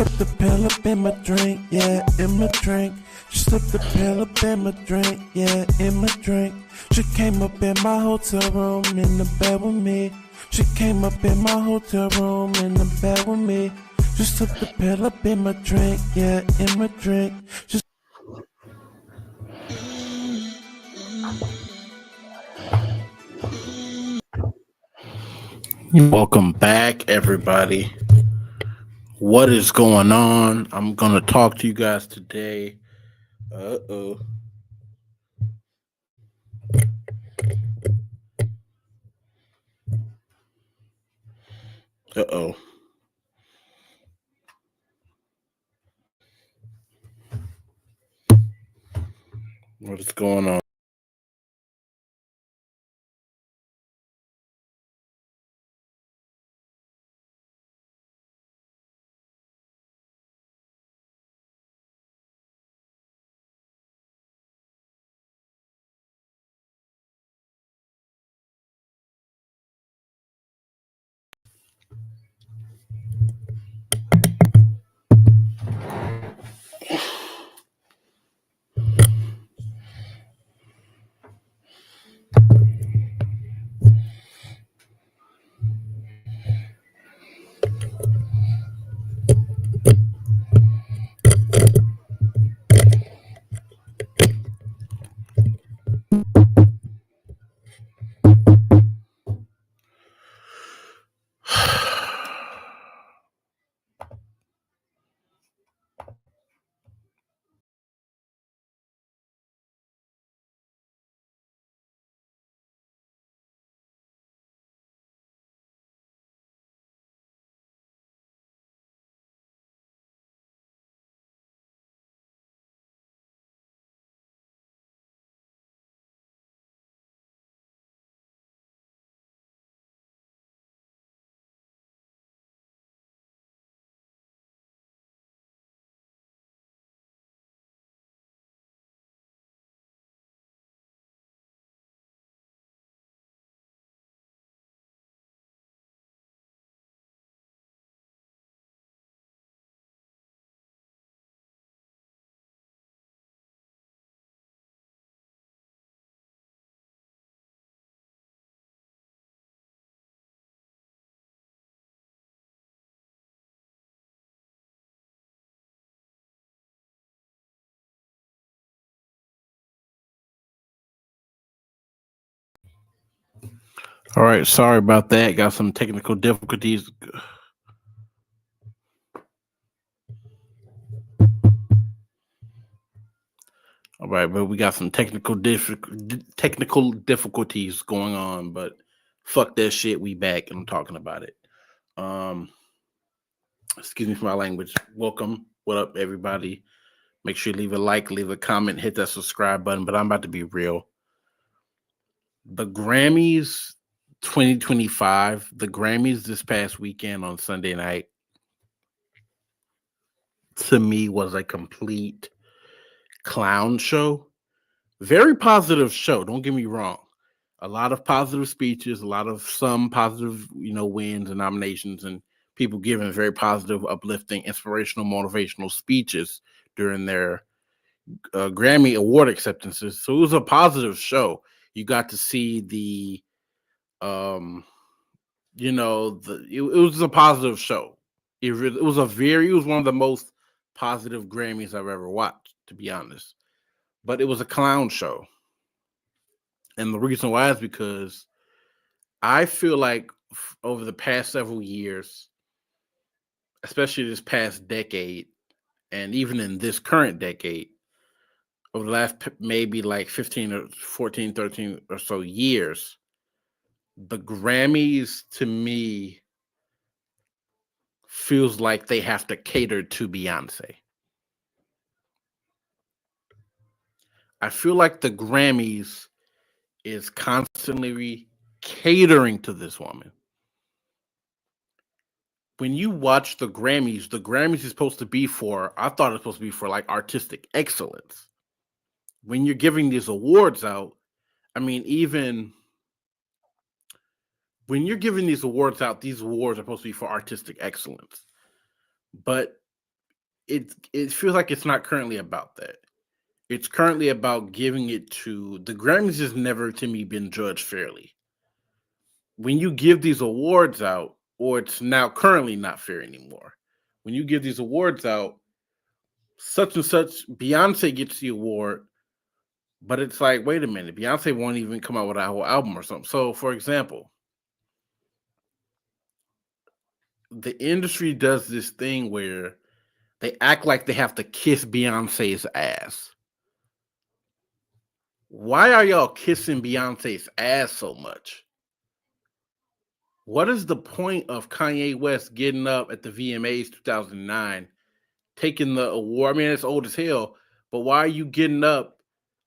slipped the pill up in my drink, yeah, in my drink. She slipped the pill up in my drink, yeah, in my drink. She came up in my hotel room in the bed with me. She came up in my hotel room in the bed with me. She slipped the pill up in my drink, yeah, in my drink. Welcome back, everybody. What is going on? I'm going to talk to you guys today. Uh-oh. Uh-oh. What is going on? All right, sorry about that. Got some technical difficulties. All right, but we got some technical difficulties going on, but fuck that shit. We back and I'm talking about it. Um, excuse me for my language. Welcome. What up, everybody? Make sure you leave a like, leave a comment, hit that subscribe button. But I'm about to be real. The Grammys 2025, the Grammys this past weekend on Sunday night, to me was a complete clown show. Very positive show, don't get me wrong. A lot of positive speeches, a lot of some positive, wins and nominations, and people giving very positive, uplifting, inspirational, motivational speeches during their Grammy award acceptances. So it was a positive show. You got to see the it was a positive show. It was one of the most positive Grammys I've ever watched, to be honest. But it was a clown show. And the reason why is because I feel like over the past several years, especially this past decade, and even in this current decade, over the last maybe like 15 or 14, 13 or so years, the Grammys to me feels like they have to cater to Beyonce. I feel like the Grammys is constantly catering to this woman. When you watch the Grammys is supposed to be for, I thought it was supposed to be for like artistic excellence. When you're giving these awards out, I mean, even when you're giving these awards out, these awards are supposed to be for artistic excellence. But it feels like it's not currently about that. It's currently about giving it to the Grammys. Has never to me been judged fairly. When you give these awards out, or it's now currently not fair anymore. When you give these awards out, such and such, Beyonce gets the award, but it's like, wait a minute, Beyonce won't even come out with a whole album or something. So, for example, the industry does this thing where they act like they have to kiss Beyonce's ass. Why are y'all kissing Beyonce's ass so much? What is the point of Kanye West getting up at the VMAs 2009, taking the award? I mean, it's old as hell, but why are you getting up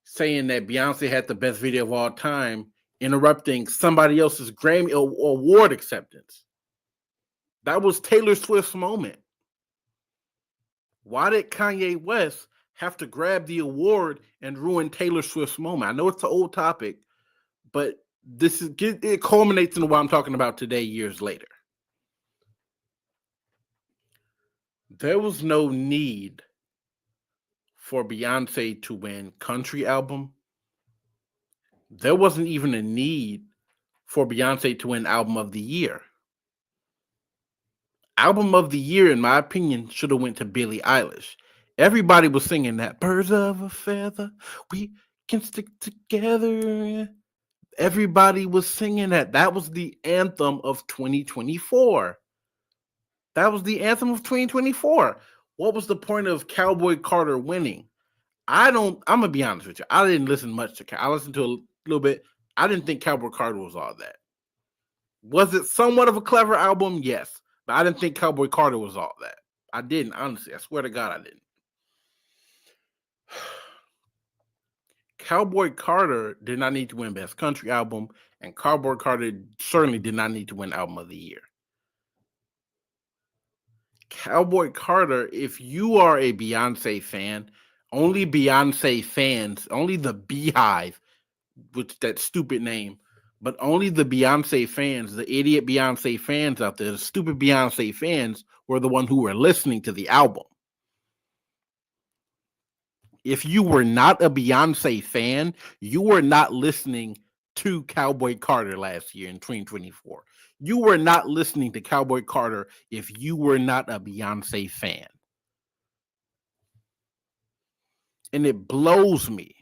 saying that Beyonce had the best video of all time, interrupting somebody else's Grammy award acceptance? That was Taylor Swift's moment. Why did Kanye West have to grab the award and ruin Taylor Swift's moment? I know it's an old topic, but it culminates in what I'm talking about today, years later. There was no need for Beyonce to win country album. There wasn't even a need for Beyonce to win album of the year. Album of the year, in my opinion, should have went to Billie Eilish. Everybody was singing that birds of a feather, we can stick together. Everybody was singing that. That was the anthem of 2024. That was the anthem of 2024. What was the point of Cowboy Carter winning? I'm gonna be honest with you. I didn't listen much to I listened to a little bit. I didn't think Cowboy Carter was all that. Was it somewhat of a clever album? Yes. But I didn't think Cowboy Carter was all that. I didn't, honestly. I swear to God, I didn't. Cowboy Carter did not need to win Best Country Album, and Cowboy Carter certainly did not need to win Album of the Year. Cowboy Carter, if you are a Beyonce fan, only Beyonce fans, only the Beehive, which that stupid name, but only the Beyonce fans, the idiot Beyonce fans out there, the stupid Beyonce fans, were the one who were listening to the album. If you were not a Beyonce fan, you were not listening to Cowboy Carter last year in 2024. You were not listening to Cowboy Carter if you were not a Beyonce fan. And it blows me.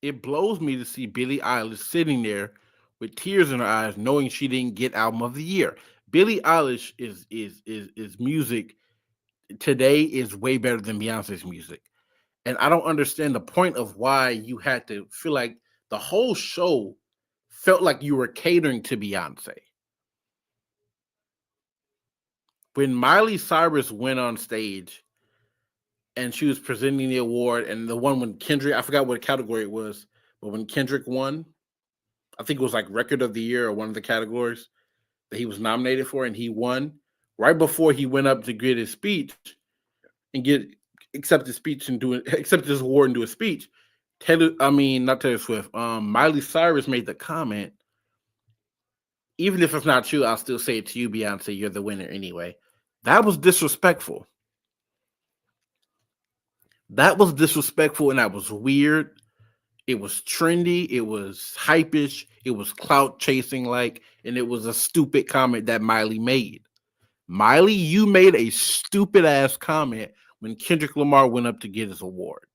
It blows me to see Billie Eilish sitting there with tears in her eyes, knowing she didn't get Album of the Year. Billie Eilish is music today is way better than Beyonce's music. And I don't understand the point of why you had to feel like the whole show felt like you were catering to Beyonce. When Miley Cyrus went on stage and she was presenting the award, and the one when Kendrick, I forgot what category it was, but when Kendrick won, I think it was like Record of the Year or one of the categories that he was nominated for, and he won. Right before he went up to get his speech and accept his speech and accept his award and do a speech, not Taylor Swift, Miley Cyrus made the comment, even if it's not true, I'll still say it to you, Beyonce, you're the winner anyway. That was disrespectful. That was disrespectful, and that was weird. It was trendy. It was hype-ish. It was clout chasing and it was a stupid comment that Miley made. Miley, you made a stupid ass comment when Kendrick Lamar went up to get his award.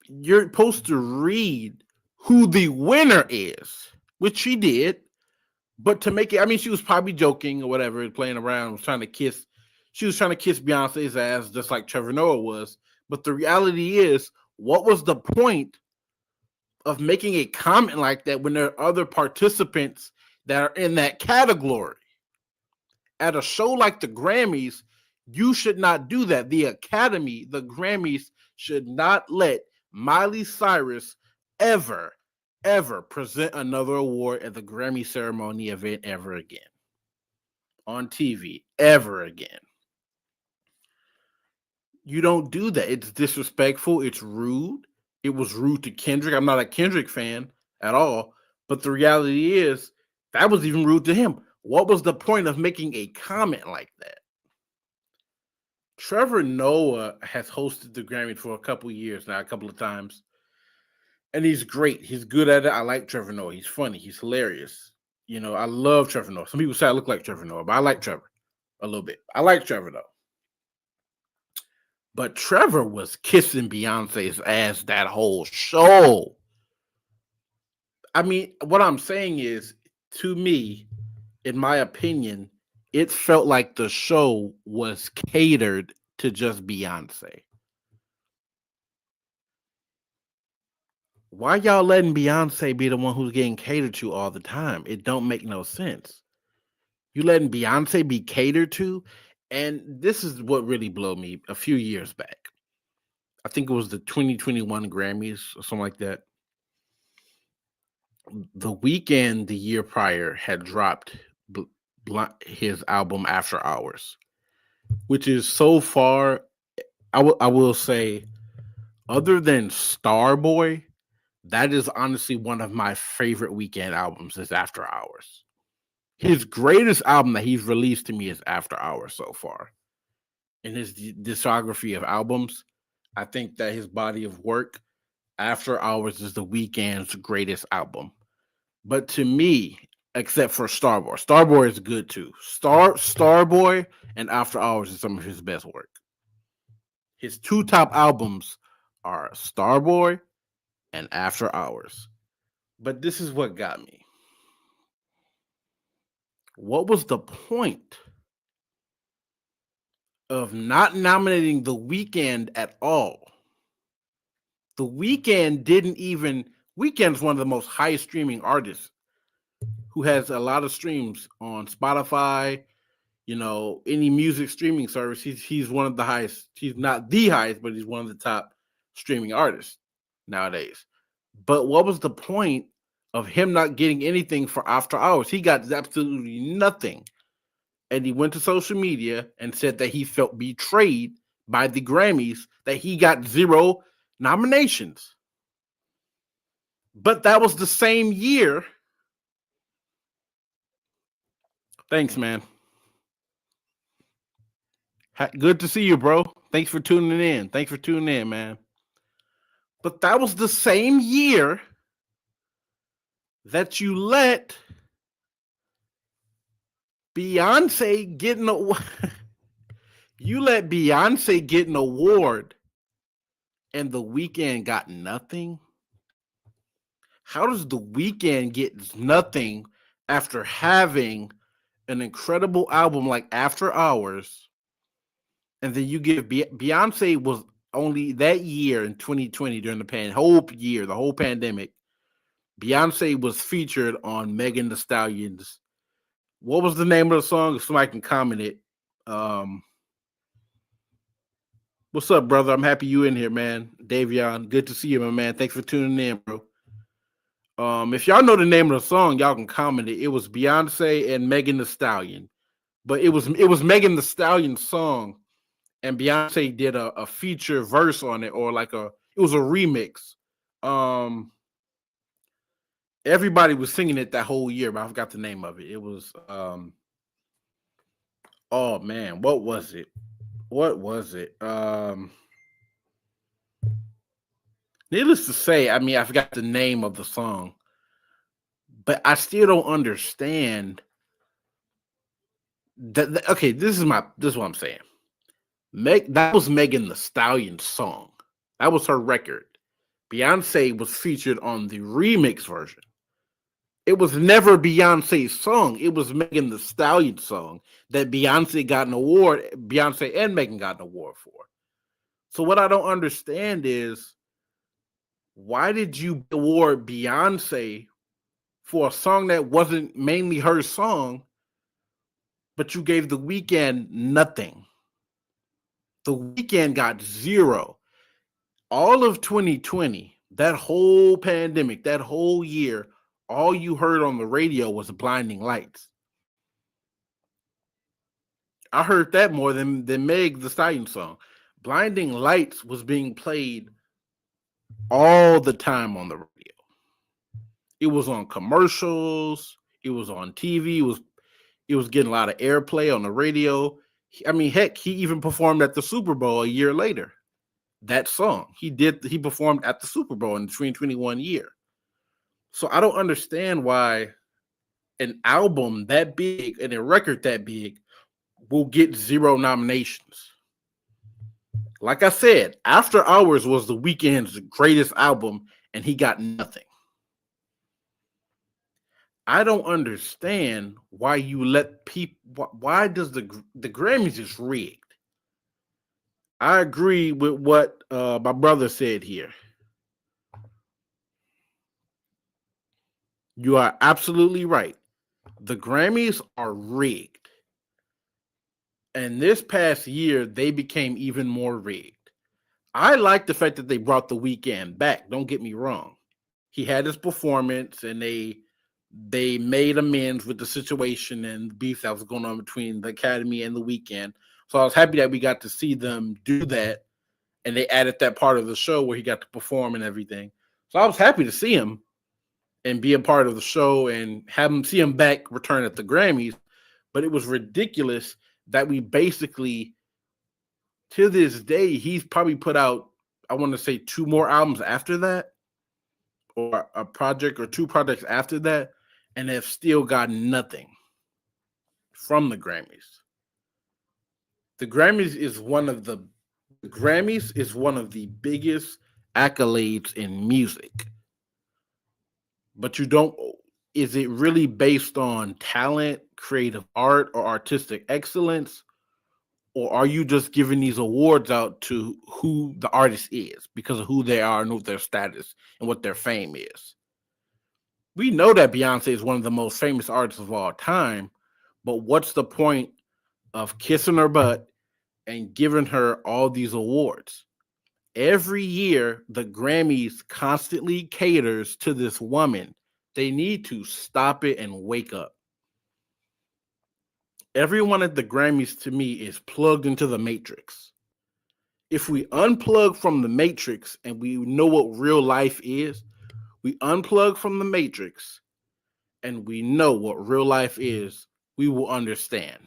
You're supposed to read who the winner is, which she did. But to make it, she was probably joking or whatever, playing around, she was trying to kiss Beyonce's ass just like Trevor Noah was. But the reality is, what was the point of making a comment like that when there are other participants that are in that category? At a show like the Grammys, you should not do that. The Academy, the Grammys, should not let Miley Cyrus ever present another award at the Grammy ceremony event ever again. On TV, ever again. You don't do that. It's disrespectful. It's rude. It was rude to Kendrick. I'm not a Kendrick fan at all, But the reality is that was even rude to him. What was the point of making a comment like that? Trevor Noah has hosted the Grammy for a couple years now, a couple of times. And he's great. He's good at it. I like Trevor Noah. He's funny. He's hilarious. You know, I love Trevor Noah. Some people say I look like Trevor Noah, but I like Trevor a little bit. I like Trevor though. But Trevor was kissing Beyonce's ass that whole show. I mean, what I'm saying is, to me, in my opinion, it felt like the show was catered to just Beyonce. Why y'all letting Beyonce be the one who's getting catered to all the time? It don't make no sense. You letting Beyonce be catered to? And this is what really blew me a few years back. I think it was the 2021 Grammys or something like that. The Weeknd the year prior had dropped his album After Hours, which is so far, I will say, other than Starboy, that is honestly one of my favorite Weeknd albums is After Hours. His greatest album that he's released to me is After Hours so far. In his discography of albums, I think that his body of work, After Hours, is the Weeknd's greatest album. But to me, except for Starboy is good too. Starboy and After Hours is some of his best work. His two top albums are Starboy and After Hours. But this is what got me. What was the point of not nominating The Weeknd at all? The Weeknd didn't even. Weeknd's one of the most high streaming artists who has a lot of streams on Spotify, you know, any music streaming service. He's one of the highest. He's not the highest, but he's one of the top streaming artists nowadays. But what was the point of him not getting anything for After Hours? He got absolutely nothing. And he went to social media and said that he felt betrayed by the Grammys, that he got 0 nominations. But that was the same year. Thanks, man. Good to see you, bro. Thanks for tuning in, man. But that was the same year that you let Beyonce get an award. You let Beyonce get an award and The Weeknd got nothing? How does The Weeknd get nothing after having an incredible album like After Hours? And then you give Beyonce was only that year in 2020 during the whole pandemic. Beyonce was featured on Megan Thee Stallion's. What was the name of the song? If somebody can comment it. What's up, brother? I'm happy you in here, man. Davion, good to see you, my man. Thanks for tuning in, bro. If y'all know the name of the song, y'all can comment it. It was Beyonce and Megan Thee Stallion, but it was Megan Thee Stallion's song, and Beyonce did a feature verse on it, or it was a remix. Everybody was singing it that whole year, but I forgot the name of it. It was oh man, what was it? Needless to say, I mean, I forgot the name of the song, but I still don't understand that. Okay, this is what I'm saying. That was Megan Thee Stallion's song. That was her record. Beyonce was featured on the remix version. It was never Beyonce's song. It was Megan Thee Stallion's song that Beyonce got an award. Beyonce and Megan got an award for. So what I don't understand is, why did you award Beyonce for a song that wasn't mainly her song, but you gave The Weeknd nothing? The Weeknd got 0. All of 2020, that whole pandemic, that whole year, all you heard on the radio was Blinding Lights. I heard that more than Meg Thee Stallion song. Blinding Lights was being played all the time on the radio. It was on commercials. It was on TV. It was getting a lot of airplay on the radio. I mean, heck, he even performed at the Super Bowl a year later. That song he performed at the Super Bowl in the 2021 year. So I don't understand why an album that big and a record that big will get 0 nominations. Like I said, After Hours was The Weeknd's greatest album, and he got nothing. I don't understand why you let people. Why does the Grammys is rigged? I agree with what my brother said here. You are absolutely right. The Grammys are rigged. And this past year, they became even more rigged. I like the fact that they brought The Weeknd back. Don't get me wrong. He had his performance, and they made amends with the situation and the beef that was going on between the Academy and The Weeknd. So I was happy that we got to see them do that, and they added that part of the show where he got to perform and everything. So I was happy to see him and be a part of the show and see him back return at the Grammys. But it was ridiculous that we basically, to this day, he's probably put out, I want to say 2 more albums after that, or a project or 2 projects after that, and have still got nothing from the Grammys. The Grammys is one of the biggest accolades in music. But is it really based on talent, creative art, or artistic excellence? Or are you just giving these awards out to who the artist is because of who they are and what their status and what their fame is? We know that Beyonce is one of the most famous artists of all time, but what's the point of kissing her butt and giving her all these awards? Every year, the Grammys constantly caters to this woman. They need to stop it and wake up. Everyone at the Grammys, to me, is plugged into the Matrix. If we unplug from the Matrix and we know what real life is, we unplug from the Matrix and we know what real life is, we will understand.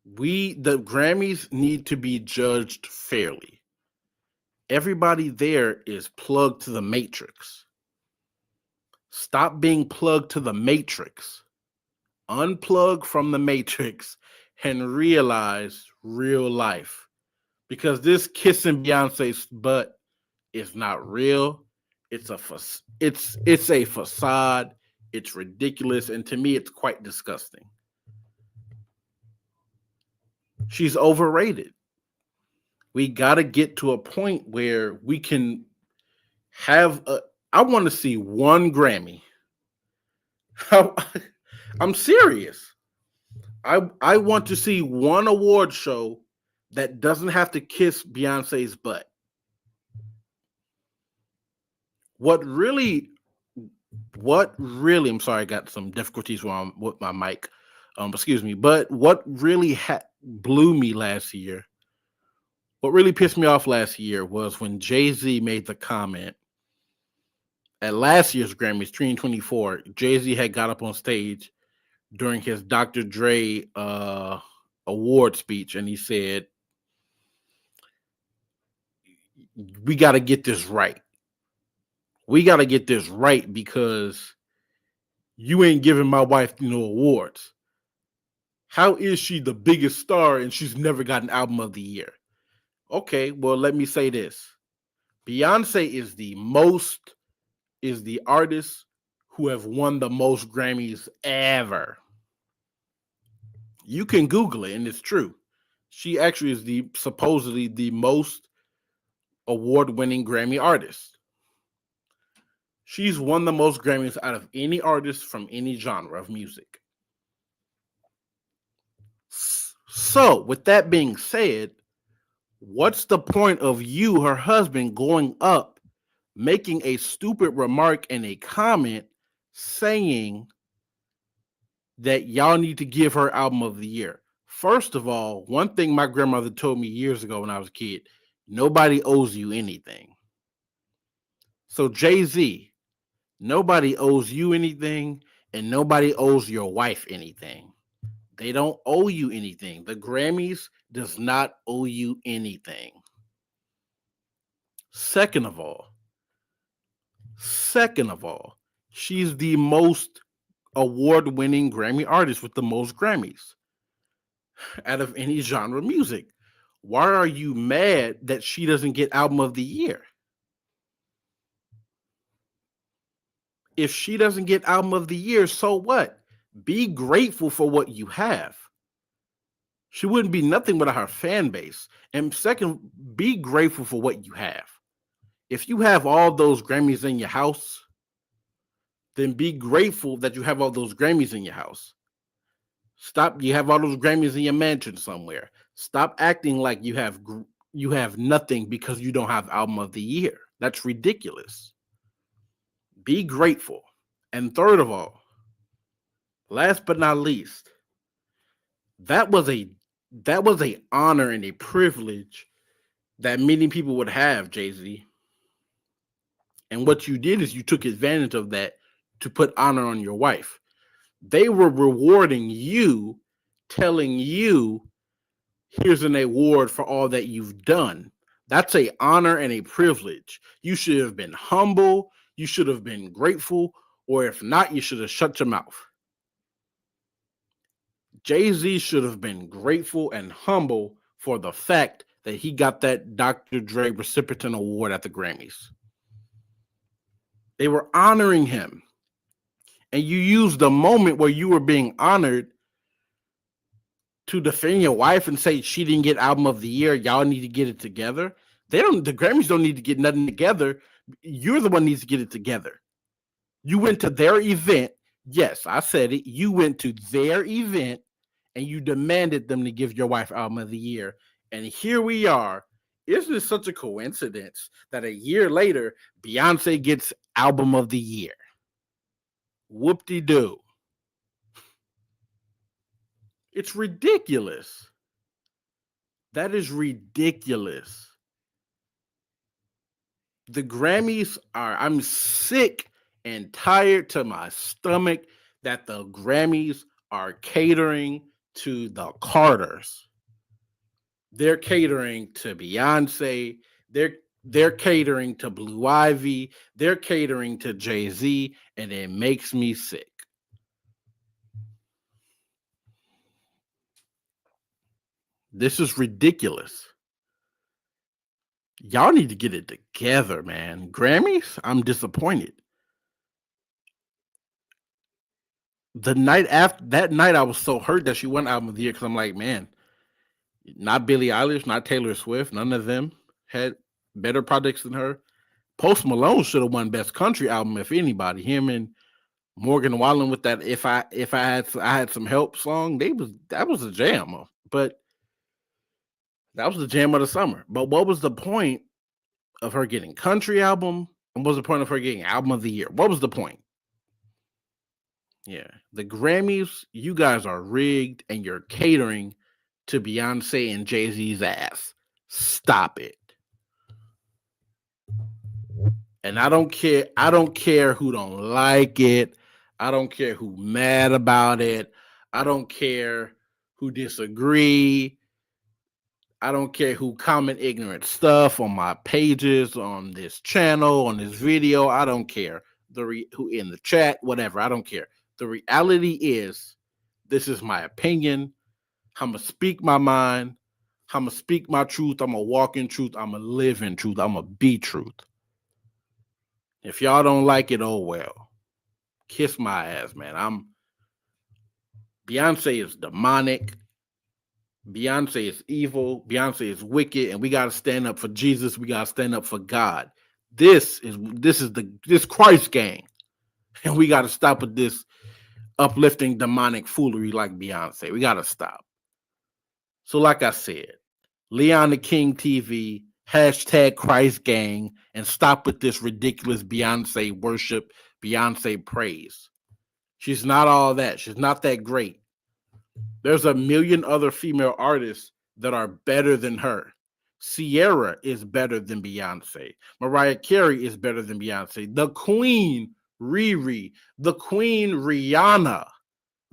The Grammys need to be judged fairly. Everybody there is plugged to the Matrix. Stop being plugged to the Matrix. Unplug from the Matrix and realize real life. Because this kissing Beyonce's butt is not real. It's a facade. It's ridiculous, and to me, it's quite disgusting. She's overrated. We got to get to a point where we can have I want to see one Grammy. I'm serious. I want to see one award show that doesn't have to kiss Beyonce's butt. What really, I'm sorry, I got some difficulties with my mic. Excuse me. But what really blew me last year, what really pissed me off last year was when Jay-Z made the comment at last year's Grammys 2024. Jay-Z had got up on stage during his Dr. Dre award speech, and he said, we got to get this right. We got to get this right because you ain't giving my wife no awards. How is she the biggest star and she's never got an album of the year? Okay, well, let me say this. Beyonce is the artist who have won the most Grammys ever. You can Google it, and it's true. She actually is supposedly the most award-winning Grammy artist. She's won the most Grammys out of any artist from any genre of music. So, with that being said, what's the point of you, her husband, going up, making a stupid remark and a comment saying that y'all need to give her album of the year? First of all, one thing my grandmother told me years ago when I was a kid, nobody owes you anything. So Jay-Z, nobody owes you anything and nobody owes your wife anything. They don't owe you anything. The Grammys does not owe you anything. Second of all, second of all, she's the most award-winning Grammy artist with the most Grammys out of any genre of music. Why are you mad that she doesn't get album of the year? If she doesn't get album of the year, so what? Be grateful for what you have. She wouldn't be nothing without her fan base. And second, be grateful for what you have. If you have all those Grammys in your house, then be grateful that you have all those Grammys in your house. Stop. You have all those Grammys in your mansion somewhere. Stop acting like you have nothing because you don't have album of the year. That's ridiculous. Be grateful. And third of all, last but not least, that was a honor and a privilege that many people would have, Jay-Z. And what you did is you took advantage of that to put honor on your wife. They were rewarding you, telling you, here's an award for all that you've done. That's an honor and a privilege. You should have been humble. You should have been grateful. Or if not, you should have shut your mouth. Jay-Z should have been grateful and humble for the fact that he got that Dr. Dre recipient award at the Grammys. They were honoring him. And you used the moment where you were being honored to defend your wife and say she didn't get album of the year. Y'all need to get it together. The Grammys don't need to get nothing together. You're the one who needs to get it together. You went to their event. Yes, I said it. You went to their event and you demanded them to give your wife album of the year. And here we are. Isn't it such a coincidence that a year later, Beyonce gets album of the year? Whoop-de-doo. It's ridiculous. That is ridiculous. The Grammys I'm sick and tired to my stomach that the Grammys are catering to the Carters. They're catering to Beyonce. They're catering to Blue Ivy. They're catering to Jay-Z, and it makes me sick. This is ridiculous. Y'all need to get it together, man. Grammys, I'm disappointed. The night after that night, I was so hurt that she won album of the year because I'm like, man, not Billie Eilish, not Taylor Swift, none of them had better projects than her. Post Malone should have won Best Country Album if anybody. Him and Morgan Wallen with that "If I had some help" song, that was a jam. But that was the jam of the summer. But what was the point of her getting country album? And what was the point of her getting album of the year? What was the point? Yeah, the Grammys, you guys are rigged and you're catering to Beyonce and Jay-Z's ass. Stop it. And I don't care who don't like it. I don't care who mad about it. I don't care who disagree. I don't care who comment ignorant stuff on my pages, on this channel, on this video. I don't care. Who in the chat, whatever. I don't care. The reality is, this is my opinion. I'm going to speak my mind. I'm going to speak my truth. I'm going to walk in truth. I'm going to live in truth. I'm going to be truth. If y'all don't like it, oh well. Kiss my ass, man. Beyonce is demonic. Beyonce is evil. Beyonce is wicked. And we got to stand up for Jesus. We got to stand up for God. This is Christ gang. And we got to stop with this uplifting demonic foolery like Beyonce. We got to stop. So like I said, Leon the King TV, hashtag Christ gang, and stop with this ridiculous Beyonce worship, Beyonce praise. She's not all that. She's not that great. There's a million other female artists that are better than her. Sierra is better than Beyonce. Mariah Carey is better than Beyonce. The Queen, Riri. The Queen, Rihanna.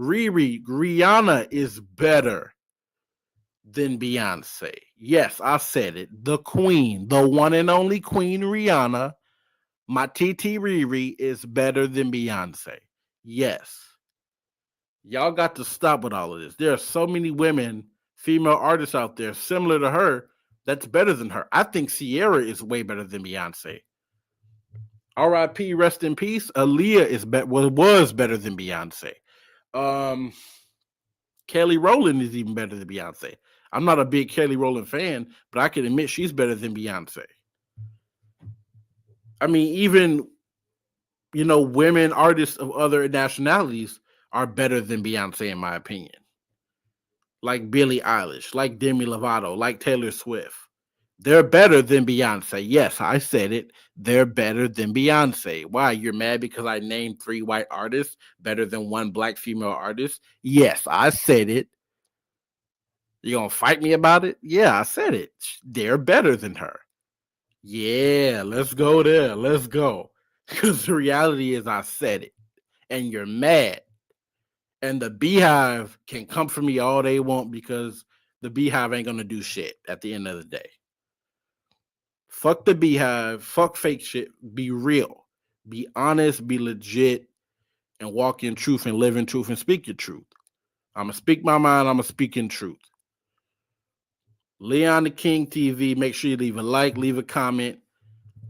Rihanna is better than Beyonce. Yes, I said it. The Queen, the one and only Queen, Rihanna. My TT Riri is better than Beyonce. Yes. Y'all got to stop with all of this. There are so many women, female artists out there similar to her that's better than her. I think Sierra is way better than Beyonce. R.I.P. Rest in peace. Aaliyah was better than Beyonce. Kelly Rowland is even better than Beyonce. I'm not a big Kelly Rowland fan, but I can admit she's better than Beyonce. I mean, even women artists of other nationalities are better than Beyonce, in my opinion. Like Billie Eilish, like Demi Lovato, like Taylor Swift. They're better than Beyonce. Yes, I said it. They're better than Beyonce. Why? You're mad because I named 3 white artists better than 1 black female artist? Yes, I said it. You gonna fight me about it? Yeah, I said it. They're better than her. Yeah, let's go there. Let's go. Because the reality is I said it. And you're mad. And the Beehive can come for me all they want because the Beehive ain't gonna do shit at the end of the day. Fuck the Beehive, fuck fake shit. Be real, be honest, be legit, and walk in truth and live in truth and speak your truth. I'm gonna speak my mind, I'm gonna speak in truth. Leon the King TV, make sure you leave a like, leave a comment,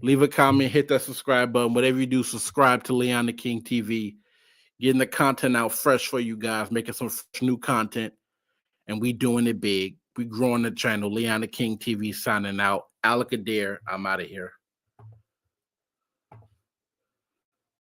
hit that subscribe button. Whatever you do, subscribe to Leon the King TV. Getting the content out fresh for you guys, making some fresh new content, and we doing it big. We growing the channel. Leon the King TV signing out. Alakadere, I'm out of here.